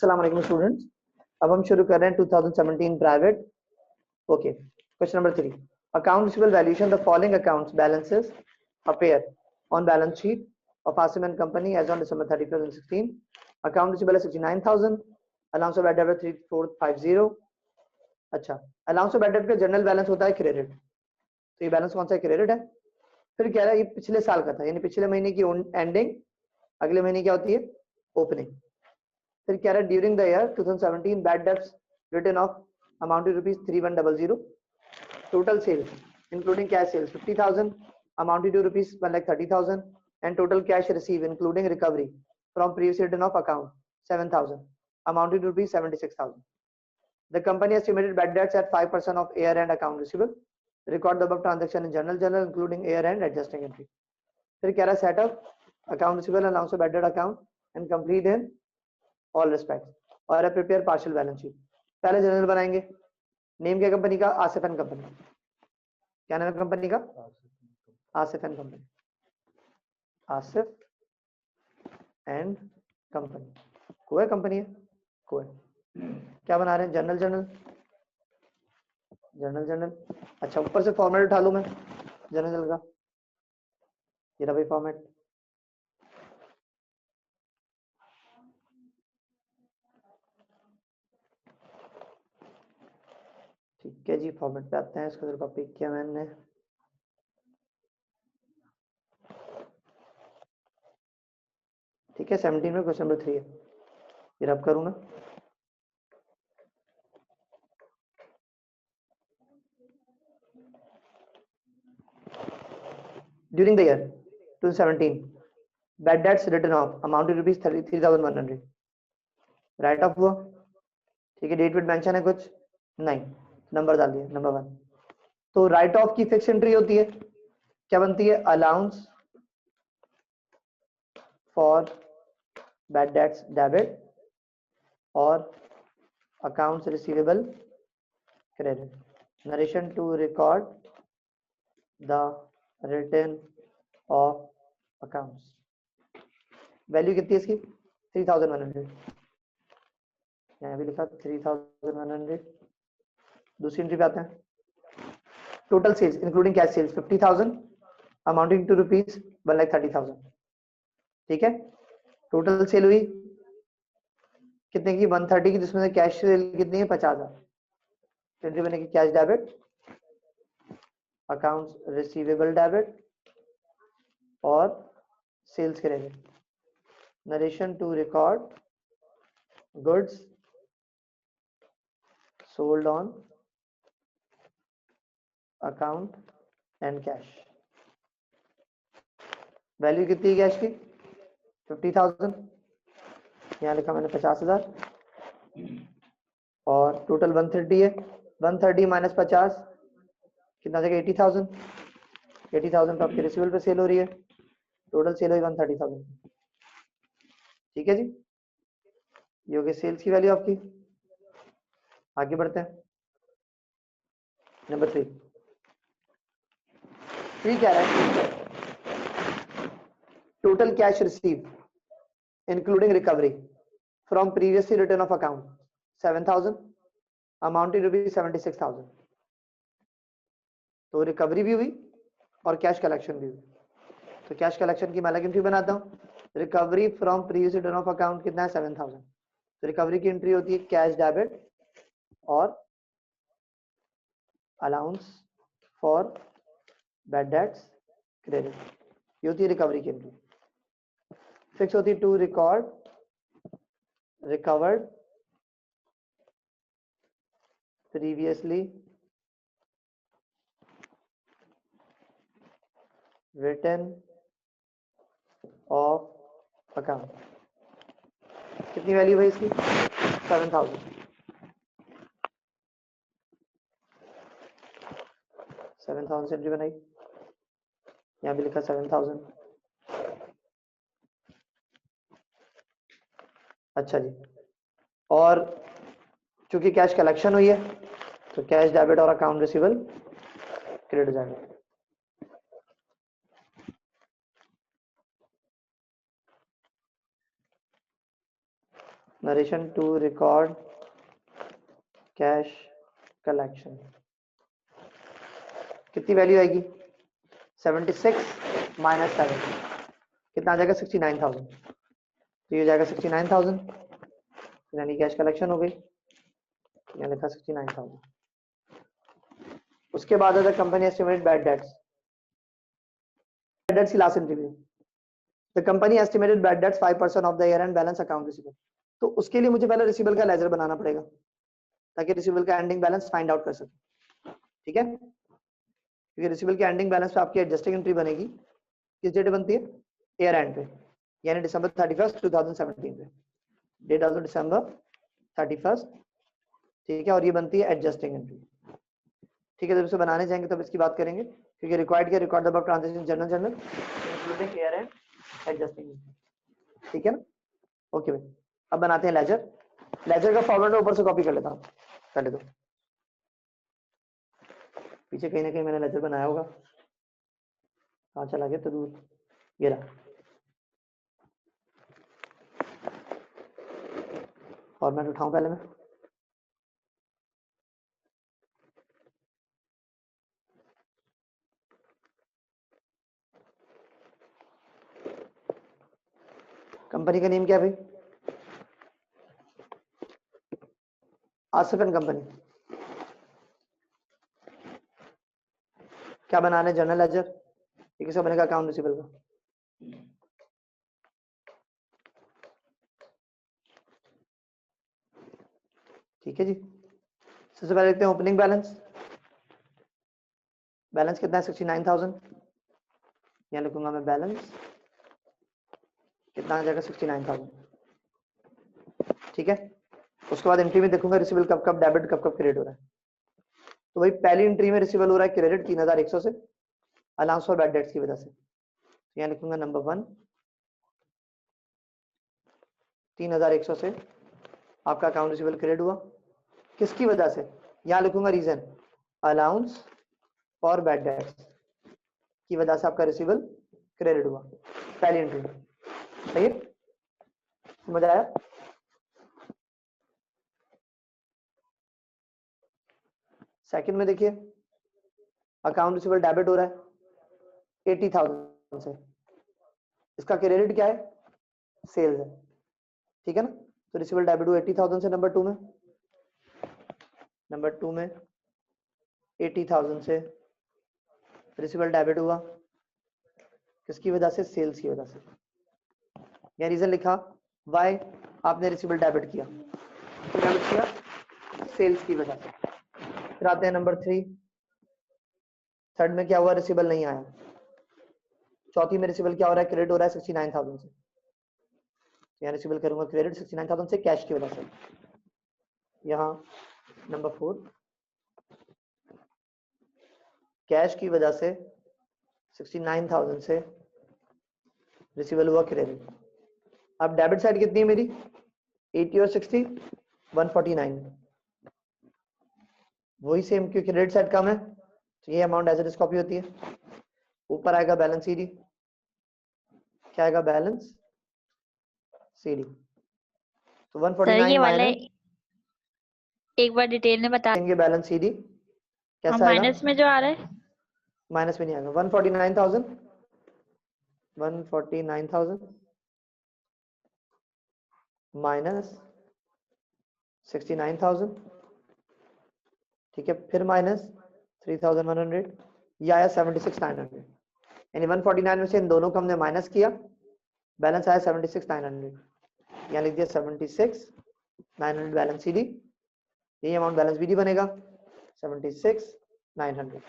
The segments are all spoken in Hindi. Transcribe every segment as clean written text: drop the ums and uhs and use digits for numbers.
अस्सलाम वालेकुम स्टूडेंट्स। अब हम शुरू कर रहे हैं 2017 private. Okay, question number 3, account receivable valuation the following accounts balances appear on balance sheet of Asim and Company as on December 31, 2016. Account receivable है 69,000, allowance of bad debt 3450। अच्छा, allowance of bad debt का जनरल बैलेंस होता है क्रेडिट, तो ये बैलेंस कौन सा है? क्रेडिट है। फिर कह रहा है ये पिछले साल का था, यानी पिछले महीने की एंडिंग, अगले महीने क्या होती है? ओपनिंग। फिर कह रहा है during the year 2017 bad debts written off amount to ₹3100, total sales including cash sales 50,000, amounted to ₹1,30,000, and total cash received including recovery from previous return of account 7,000, amounted to ₹76,000. The company estimated bad debts at 5% of year-end account receivable. Record the above transaction in journal including year-end adjusting entry. फिर कह रहा है set up account receivable and allowance of bad debt account and complete in all respects, और prepare partial balance sheet। पहले जनरल बनाएंगे। नेम क्या कंपनी का? Asif and company. क्या नाम है कंपनी का? Asif and company. Asif and company कोई कंपनी है, कोई। क्या बना रहे हैं? General general general general. अच्छा, ऊपर से फॉर्मेट उठा लूं मैं जनरल का, ये रहा भाई फॉर्मेट। ठीक है जी, फॉर्मेट पे आते हैं। इसको कॉपी किया मैंने। ठीक है, 17 में क्वेश्चन नंबर 3 है, ये रब करूंगा। During the year 2017 bad debts written off amount to ₹33,100, write off हुआ। ठीक है, डेट वेट मेंशन है कुछ नहीं, नंबर डाल दिया, नंबर 1। तो राइट ऑफ की फिक्स एंट्री होती है, क्या बनती है? Allowance for bad debts debit और accounts receivable credit. Narration to record the return of accounts. Value कितनी है इसकी? 3,100, यहाँ भी लिखा 3,100। दूसरी एंट्री पे आते हैं। Total sales including cash sales 50,000, amounting to ₹1,30,000। ठीक है, टोटल सेल हुई कितने की? 130 की, जिसमें से कैश सेल कितनी है? 50,000। एंट्री बनेगी cash debit, accounts receivable debit और sales credit. Narration to record goods sold on account and cash. Value कितनी है कैश की? 50,000, यहाँ लिखा मैंने 50,000, और टोटल 130 है। 130 माइनस 50 कितना देगा? 80,000। 80,000 तो आपके रिसीवेबल पे सेल हो रही है, टोटल सेल हुई 130,000। ठीक है जी, ये हो गई सेल्स की वैल्यू आपकी। आगे बढ़ते हैं। नंबर 3 कह रहा है total cash receive including recovery from previously written off account 7,000, amounting to ₹76,000। तो रिकवरी भी हुई और कैश कलेक्शन भी हुई। तो कैश कलेक्शन की मैं अलग एंट्री बनाता हूँ। Recovery from previous written off account कितना है? 7,000। तो रिकवरी की एंट्री होती है कैश डेबिट और allowance for bad debts credit, ये होती है रिकवरी की एंट्री। फिक्स होती है to record recovered previously written off account. कितनी वैल्यू है इसकी? 7,000। 7,000 से एंट्री बनाई, यहाँ भी लिखा 7,000। अच्छा जी, और चूंकि कैश कलेक्शन हुई है तो कैश डेबिट और अकाउंट रिसीवेबल क्रेडिट हो जाएगा। Narration to record cash collection. कितनी वैल्यू आएगी? 76 माइनस 7 कितना आ जाएगा? 69,000। तो ये हो जाएगा 69,000, यानी कैश कलेक्शन हो गई, यहाँ लिखा 69,000। उसके बाद अगर company estimated bad debts, bad debts की last entry, the company estimated bad debts 5% of the year end balance account receivable. तो उसके लिए मुझे पहले रिसीवेबल का लेजर बनाना पड़ेगा ताकि रिसीवेबल का एंडिंग बैलेंस फाइंड आउट कर सके, ठीक है? क्योंकि रिसीवेबल के एंडिंग बैलेंस पे आपकी एडजस्टिंग एंट्री बनेगी, किस डेट बनती है? ईयर एंड पे, यानी दिसंबर 31 2017 पे, डेट ऑफ दिसंबर 31, ठीक है? और ये बनती है एडजस्टिंग एंट्री, ठीक है? जब इसे बनाने जाएंगे तब इसकी बात करेंगे, क्योंकि रिक्वायर्ड के record about transaction journal including year and adjusting entry, ठीक है ना? ओके भाई, अब बनाते हैं लेजर। लेजर का फॉर्मेट ऊपर से कॉपी कर लेता हूँ पहले, तो पीछे कहीं ना कहीं मैंने लेजर बनाया होगा, कहाँ चला गया? तो दूर, ये रहा। फॉर्मेट उठाऊं पहले मैं, कंपनी का नेम क्या है भाई? Asif and company. क्या बनाना है? जर्नल लेजर, ठीक है? सब बनेगा अकाउंट रिसीवेबल का, ठीक है जी? सबसे पहले देखते हैं ओपनिंग बैलेंस। बैलेंस कितना है? 69,000। यहाँ लिखूंगा मैं बैलेंस कितना आ जाएगा? 69,000, ठीक है? उसके बाद एंट्री में देखूंगा रिसीवेबल कब कब डेबिट कब कब क्रेडिट हो रहा है। तो भाई पहली एंट्री में रिसीवेबल हो रहा है क्रेडिट 3,100 से, अलाउंस फॉर बैड डेट्स की वजह से। तो यहाँ लिखूंगा नंबर 1, 3,100 से आपका अकाउंट रिसीवेबल क्रेडिट हुआ, किसकी वजह से? यहाँ लिखूंगा reason, allowance for bad debts की वजह से आपका रिसीवेबल क्रेडिट हुआ, पहली एंट्री में, सही है? समझ आया? सेकंड में देखिए, अकाउंट रिसीवेबल डेबिट हो रहा है 80,000 से, इसका क्रेडिट क्या है? सेल्स है, ठीक है ना? तो रिसीवेबल डेबिट हुआ 80,000 से। नंबर 2 में 80,000 से रिसीवेबल डेबिट हुआ, किसकी वजह से? सेल्स की वजह से। या रीजन लिखा वाई आपने रिसीवेबल डेबिट किया, डेबिट किया सेल्स की वजह से। फिर आते हैं नंबर 3, थर्ड में क्या हुआ? रिसीवेबल नहीं आया। चौथी में रिसीवेबल क्या हो रहा है? क्रेडिट हो रहा है 69,000 से, यहाँ रिसीवेबल करूंगा क्रेडिट 69,000 से कैश की वजह से। यहाँ नंबर 4, कैश की वजह से 69,000 से रिसीवेबल हुआ क्रेडिट। अब डेबिट साइड कितनी है मेरी? 80 और 60 149, वही सेम, क्योंकि क्रेडिट साइड कम है तो ये amount as it is copy होती है। ऊपर आएगा बैलेंस सीडी, क्या आएगा? Balance CD. तो 149 माइनस, एक बार डिटेल में बता देंगे बैलेंस सीडी कैसा आएगा? माइनस में जो आ रहा है, माइनस में नहीं आएगा। 149,000 माइनस 69,000, ठीक है? फिर माइनस 3,100, ये आया 76,900, यानी 149 में से इन दोनों को हमने माइनस किया, बैलेंस आया 76,900। यहाँ लिख दिया 76,900 बैलेंस सीडी, यही अमाउंट बैलेंस बीडी बनेगा 76,900।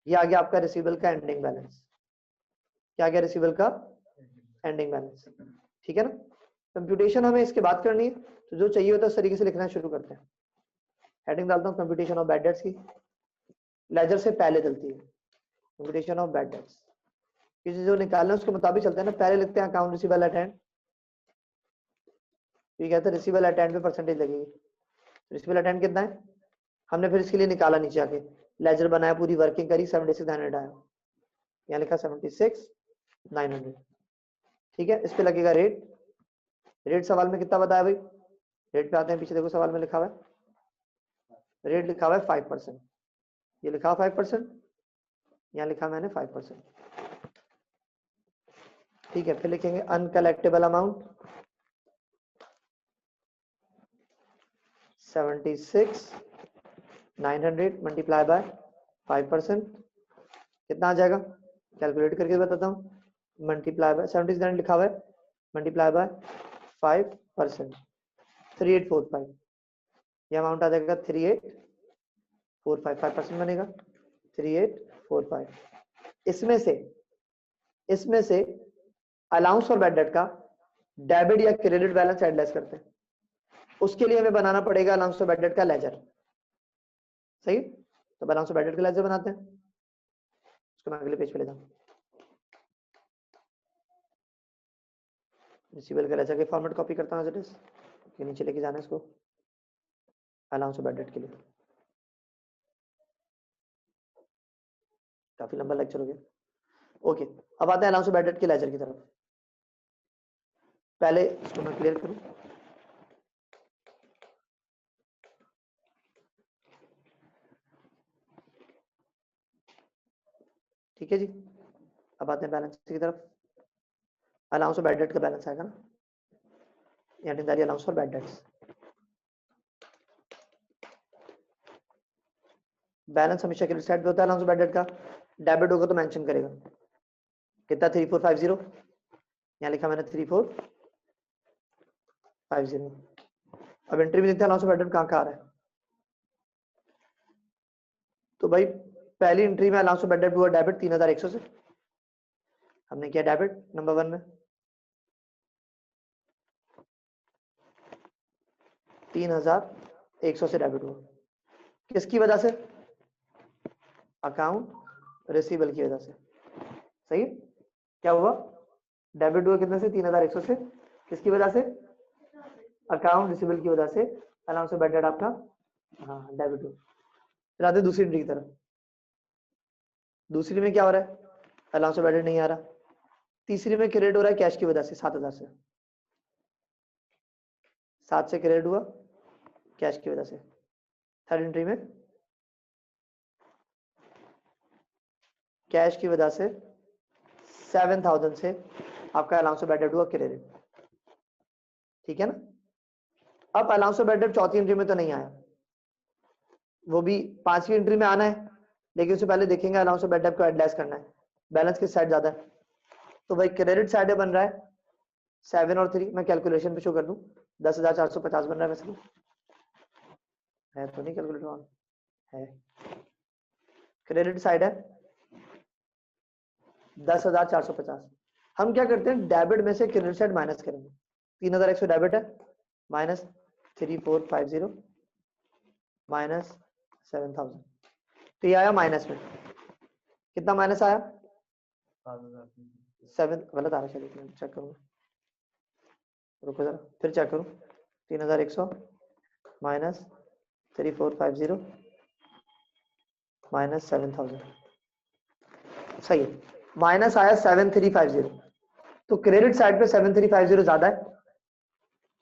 ये आ गया आपका रिसीवेबल का एंडिंग बैलेंस। क्या आ गया? रिसीवेबल का एंडिंग बैलेंस, ठीक है ना? कंप्यूटेशन हमें इसके बाद करनी है, तो जो चाहिए होता है उस तरीके से लिखना शुरू करते हैं। हेडिंग डालता हूँ कंप्यूटेशन ऑफ बैड डेट्स की, लेजर से पहले चलती है कंप्यूटेशन ऑफ बैड डेट्स, किसी जो निकालना है उसके मुताबिक चलते हैं ना। पहले लिखते हैं अकाउंट रिसीवेबल एट हैंड, ये कहते हैं रिसीवेबल एट हैंड पे परसेंटेज लगेगी। रिसीवेबल एट हैंड कितना है? हमने फिर इसके लिए निकाला नीचे आके, लेजर बनाया, पूरी वर्किंग करी, 76,900 आया, यहाँ लिखा 76,900, ठीक है? इस पे लगेगा रेट। रेट सवाल में कितना बताया भाई? रेट पे आते हैं, पीछे देखो सवाल में लिखा हुआ है, रेट लिखा हुआ है 5%, ये लिखा 5%, यहाँ लिखा मैंने 5%। ठीक है, फिर लिखेंगे अनकलेक्टेबल अमाउंट 76,900 मल्टीप्लाई बाय 5%, कितना आ जाएगा, कैलकुलेट करके बताता हूँ। मल्टीप्लाई बाय 76 लिखा हुआ है, मल्टीप्लाई बाय 5%, 3845, ये अमाउंट आ जाएगा 3845, 5% बनेगा 3845। इसमें से अलाउंस फॉर बैड डेट का डेबिट या क्रेडिट बैलेंस एड लेस करते हैं, उसके लिए हमें बनाना पड़ेगा अलाउंस फॉर बैड डेट का लेजर। सही, तो अलाउंस फॉर बैड डेट का लेजर बनाते हैं, उसको मैं अगले पेज पे ले जाऊँ। रिसीवेबल का लेजर के फॉर्मेट कॉपी करता हूँ, कि नीचे लेके जाना है इसको अलाउंस फॉर बैड डेट के लिए। काफी लंबा लेक्चर हो गया। ओके, अब आते हैं अलाउंस फॉर बैड डेट के लेजर की तरफ। पहले इसको मैं क्लियर करूं, ठीक है जी। अब आते हैं बैलेंस की तरफ। अलाउंस फॉर बैड डेट का बैलेंस आएगा ना, या देनदारी allowance for bad dates. Balance हमेशा क्रेडिट साइड पे होता है अलाउंस फॉर बैड डेट का, डेबिट होगा तो मेंशन करेगा कितना 3450, यहाँ लिखा मैंने 3450। अब एंट्री में देखते हैं अलाउंस फॉर बैड डेट कहाँ आ रहा है। तो भाई पहली एंट्री में अलाउंस फॉर बैड डेट हुआ डेबिट 3100 से, हमने किया डेबिट नंबर 1 में 3100 से डेबिट हुआ, किसकी वजह से, अकाउंट रिसीवेबल की वजह से। सही, क्या हुआ, डेबिट हुआ कितने से, 3100 से, किसकी वजह से, अकाउंट रिसीवेबल की वजह से अलाउंस फॉर बैड डेट आपका हाँ डेबिट हुआ। फिर आते दूसरी एंट्री की तरफ। दूसरी में क्या हो रहा है, अलाउंस फॉर बैड डेट नहीं आ रहा। तीसरी में क्रेडिट हो रहा है कैश की वजह से 7000 से, 7 से क्रेडिट हुआ कैश की वजह से। थर्ड एंट्री में कैश की वजह से 7000 से आपका अलाउंस फॉर बैड डेट हुआ क्रेडिट, ठीक है ना। अब अलाउंस फॉर बैड डेट चौथी एंट्री में तो नहीं आया, वो भी पांचवी एंट्री में आना है, लेकिन उससे पहले देखेंगे अलाउंस फॉर बैड डेट को एडलेस करना है, बैलेंस किस साइड ज्यादा है। तो भाई क्रेडिट साइड बन रहा है 7 और 3, मैं कैलकुलेशन पे शो कर दूं, 10,450 बन रहा है वैसे है तो नहीं, कैलकुलेटर ऑन है, क्रेडिट साइड है 10,450। हम क्या करते हैं, डेबिट में से क्रेडिट साइड माइनस करेंगे, 3100 डेबिट है, माइनस 3450 माइनस 7000, तो ये आया माइनस में, कितना माइनस आया 7, गलत आ रहा है, चेक करूंगा, रुको जरा फिर चेक करूं, 3100 माइनस 3450 माइनस 7000, सही है, माइनस आया 7350। तो क्रेडिट साइड पे 7350 ज्यादा है,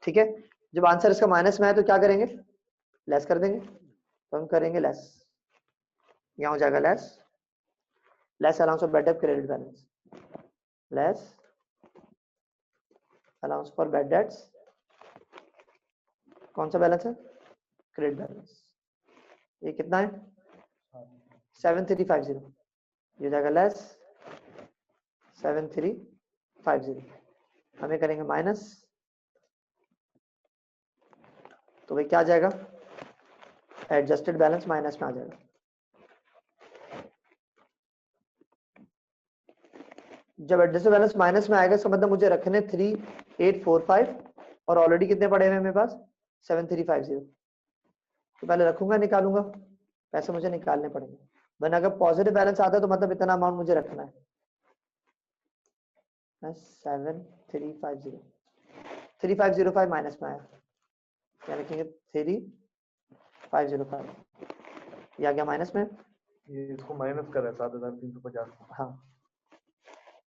ठीक है। जब आंसर इसका माइनस में है तो क्या करेंगे, लेस कर देंगे, तो हम करेंगे लेस, यहां हो जाएगा less allowance for bad debt credit balance, less allowance for bad dates, कौन सा बैलेंस है, क्रेडिट बैलेंस, ये कितना है 7350, ये जाएगा लेस 7350, हमें करेंगे माइनस, तो भाई क्या आ जाएगा, एडजस्टेड बैलेंस माइनस में आ जाएगा। जब एडजस्टेड बैलेंस माइनस में आएगा इसका मतलब मुझे रखने 3845 और ऑलरेडी कितने पड़े हुए मेरे पास 7350, तो पहले रखूंगा निकालूंगा, पैसे मुझे निकालने पड़ेंगे, वरना अगर पॉजिटिव बैलेंस आता है तो मतलब इतना अमाउंट मुझे रखना है, 7350, 3505 माइनस में आया, क्या लिखेंगे 3505, ये आ गया माइनस में, ये इसको माइनस कर रहा है 7350, हाँ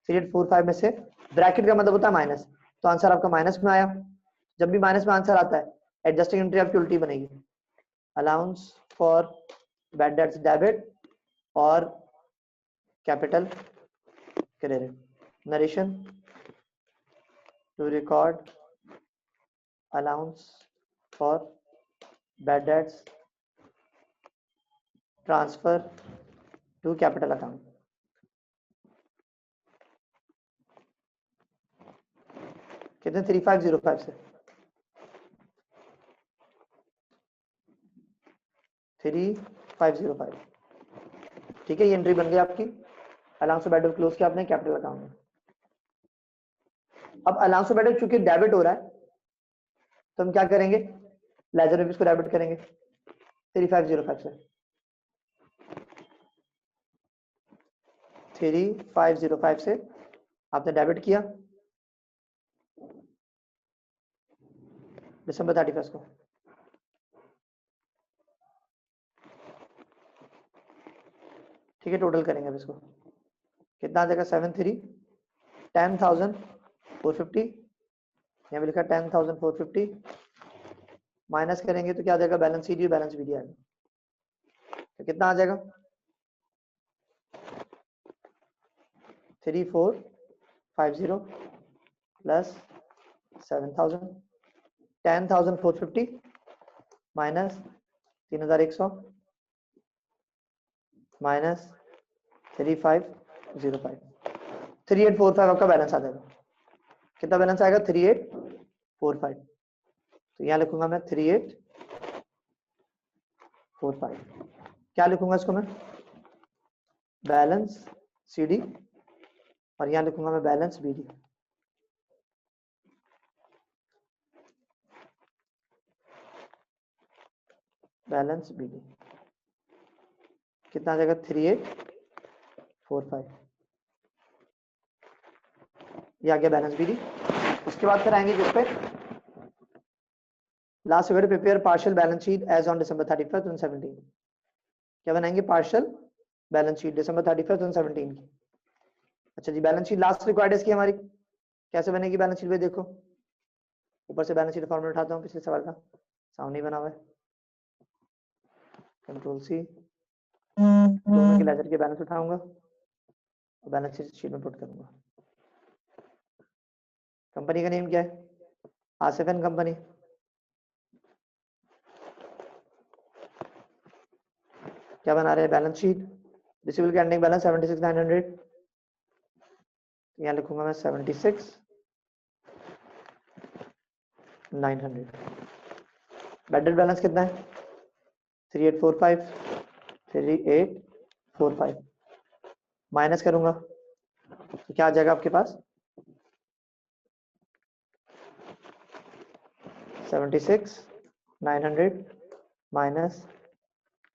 3845 में से ब्रैकेट का मतलब होता है माइनस, तो आंसर आपका माइनस में आया। जब भी माइनस में आंसर आता है एडजस्टिंग एंट्री आपकी उल्टी बनेगी, allowance for bad debts debit और capital credit, narration to record allowance for bad debts transfer to capital account. कितने 3505 से 3505, ठीक है, ये एंट्री बन गई आपकी। Allowance of bad debt close किया आपने कैपिटल अकाउंट में। अब अलाउंस ऑफ बैड डेट चूंकि डेबिट हो रहा है तो हम क्या करेंगे, लेजर में भी इसको डेबिट करेंगे 3505 से। 3505 से आपने डेबिट किया दिसंबर 31 को, ठीक है, टोटल करेंगे अब इसको, कितना आ जाएगा 10,450, यहाँ पे लिखा 10,450 माइनस करेंगे तो क्या आ जाएगा, बैलेंस शीट बैलेंस वीडियो आएगा, तो कितना आ जाएगा 3450 प्लस 7,000, 10,450 माइनस 3,100 माइनस 3505, 3845 आपका बैलेंस आ जाएगा। कितना बैलेंस आएगा 3845, तो यहाँ लिखूंगा मैं 3845, क्या लिखूंगा इसको मैं, बैलेंस सीडी, और यहाँ लिखूंगा मैं बैलेंस बीडी। बैलेंस बीडी कितना आ जाएगा 3845, ये आ गया बैलेंस बीडी। उसके बाद फिर आएंगे किस पे, last video prepare partial balance sheet as on December 31, 2017, क्या बनाएंगे, पार्शियल बैलेंस शीट December 31, 2017 की। अच्छा जी, बैलेंस शीट लास्ट रिक्वायर्ड इसकी हमारी कैसे बनेगी बैलेंस शीट, में देखो ऊपर से बैलेंस शीट फॉर्मेट उठाता हूँ पिछले सवाल का, सामने ही बना हुआ है, कंट्रोल सी, दोनों के लेजर के बैलेंस उठाऊंगा और बैलेंस शीट में पुट करूंगा। कंपनी का नेम क्या है, आसिफ एंड कंपनी, क्या बना रहे हैं, बैलेंस शीट, रिसीवेबल का एंडिंग बैलेंस 76,900, यहाँ लिखूंगा मैं 76,900। बैड डेट बैलेंस कितना है 3845 माइनस करूंगा तो क्या आ जाएगा आपके पास 76,900 माइनस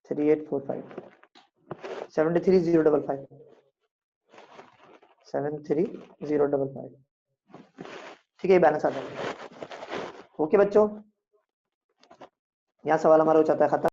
3845, 73,055, 73,055, ठीक है, बैलेंस आ जाएगा। ओके बच्चों, यहाँ सवाल हमारा हो जाता है खत्म।